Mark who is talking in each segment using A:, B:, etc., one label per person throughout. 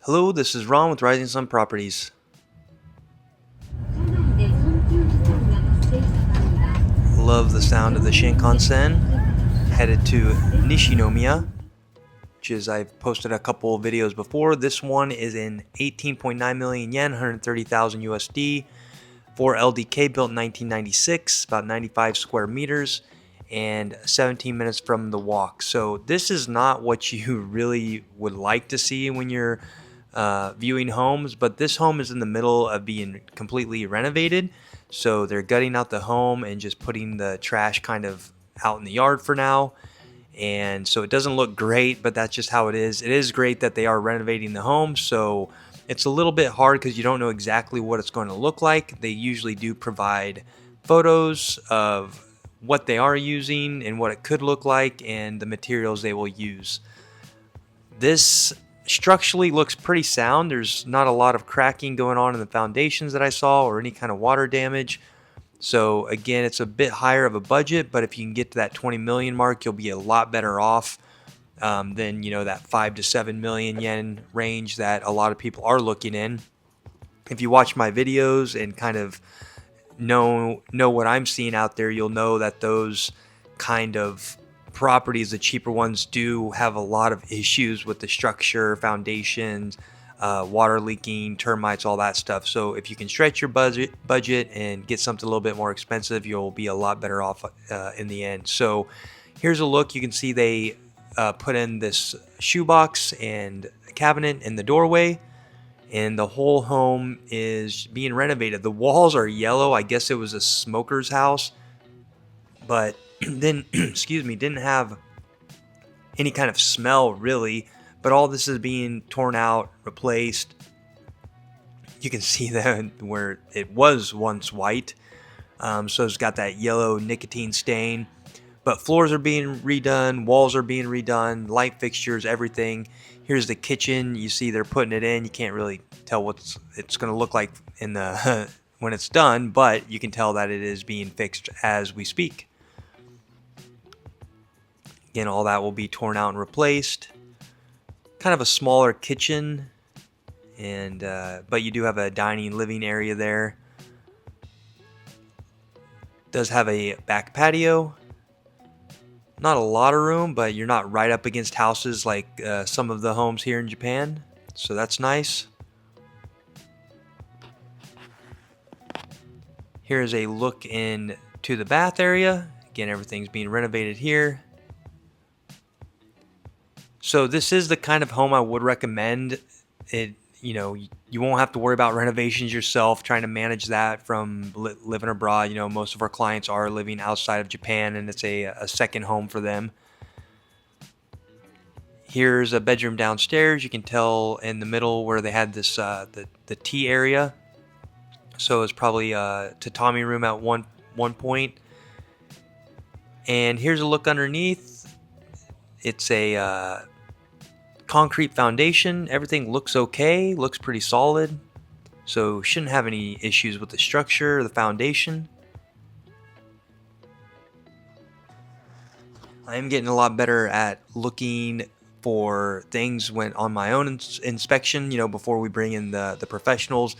A: Hello, this is Ron with Rising Sun Properties. Love the sound of the Shinkansen. Headed to Nishinomiya, which is I've posted a couple of videos before. This one is in 18.9 million yen, 130,000 USD, for LDK, built in 1996, about 95 square meters, and 17 minutes from the walk. So this is not what you really would like to see when you're viewing homes, but this home is in the middle of being completely renovated. So they're gutting out the home and just putting the trash kind of out in the yard for now. And so it doesn't look great, but that's just how it is. It is great that they are renovating the home. So it's a little bit hard because you don't know exactly what it's going to look like. They usually do provide photos of what they are using and what it could look like and the materials they will use. This structurally looks pretty sound. There's not a lot of cracking going on in the foundations that I saw or any kind of water damage. So again, it's a bit higher of a budget, but if you can get to that 20 million mark, you'll be a lot better off than that 5 to 7 million yen range that a lot of people are looking in. If you watch my videos and kind of know what I'm seeing out there, you'll know that those kind of properties, the cheaper ones, do have a lot of issues with the structure, foundations, water leaking, termites, all that stuff. So if you can stretch your budget and get something a little bit more expensive, you'll be a lot better off in the end. So here's a look. You can see they put in this shoebox and a cabinet in the doorway, and the whole home is being renovated. The walls are yellow. I guess it was a smoker's house, but then didn't have any kind of smell really. But all this is being torn out, replaced. You can see that where it was once white, so it's got that yellow nicotine stain. But floors are being redone, walls are being redone, light fixtures, everything. Here's the kitchen. You see they're putting it in. You can't really tell what it's going to look like in the when it's done, but you can tell that it is being fixed as we speak. Again, all that will be torn out and replaced. Kind of a smaller kitchen, and but you do have a dining living area there. Does have a back patio. Not a lot of room, but you're not right up against houses like some of the homes here in Japan. So that's nice. Here's a look into the bath area. Again, everything's being renovated here. So this is the kind of home I would recommend. You won't have to worry about renovations yourself, trying to manage that from living abroad. Most of our clients are living outside of Japan, and it's a second home for them. Here's a bedroom downstairs. You can tell in the middle where they had this the tea area. So it's probably a tatami room at one point. And here's a look underneath. It's a concrete foundation. Everything looks okay, looks pretty solid, so shouldn't have any issues with the structure or the foundation. I am getting a lot better at looking for things when on my own inspection, before we bring in the professionals,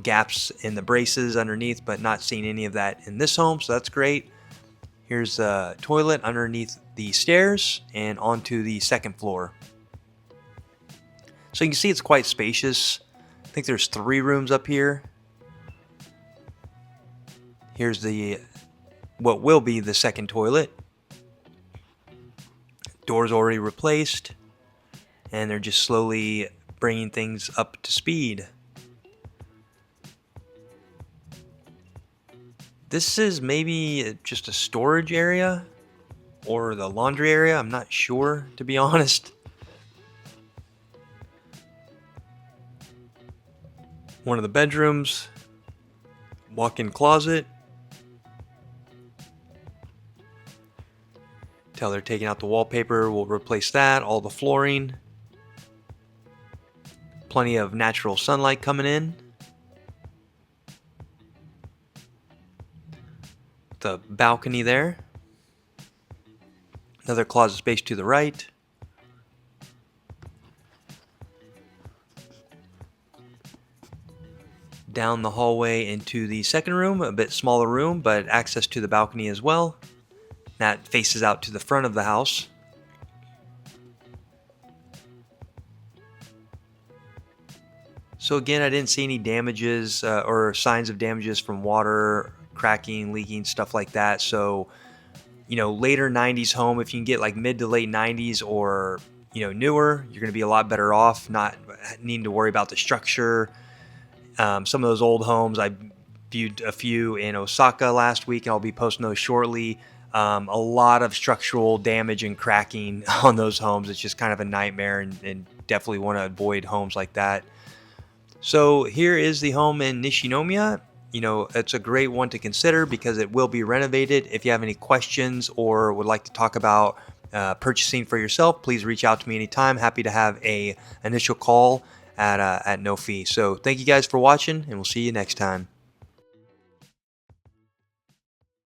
A: gaps in the braces underneath, but not seeing any of that in this home, so that's great. Here's the toilet underneath the stairs and onto the second floor. So you can see it's quite spacious. I think there's 3 rooms up here. Here's what will be the second toilet. Doors already replaced, and they're just slowly bringing things up to speed. This is maybe just a storage area or the laundry area. I'm not sure, to be honest. One of the bedrooms, walk-in closet. Tell they're taking out the wallpaper. We'll replace that, all the flooring. Plenty of natural sunlight coming in. The balcony there. Another closet space to the right. down the hallway into the second room, a bit smaller room, but access to the balcony as well. That faces out to the front of the house. So again, I didn't see any damages or signs of damages from water, cracking, leaking, stuff like that. So, later 90s home, if you can get like mid to late 90s or, newer, you're going to be a lot better off, not needing to worry about the structure. Some of those old homes, I viewed a few in Osaka last week, and I'll be posting those shortly. A lot of structural damage and cracking on those homes. It's just kind of a nightmare, and definitely want to avoid homes like that. So here is the home in Nishinomiya. It's a great one to consider because it will be renovated. If you have any questions or would like to talk about purchasing for yourself, please reach out to me anytime. Happy to have a initial call at no fee. So thank you guys for watching, and we'll see you next time.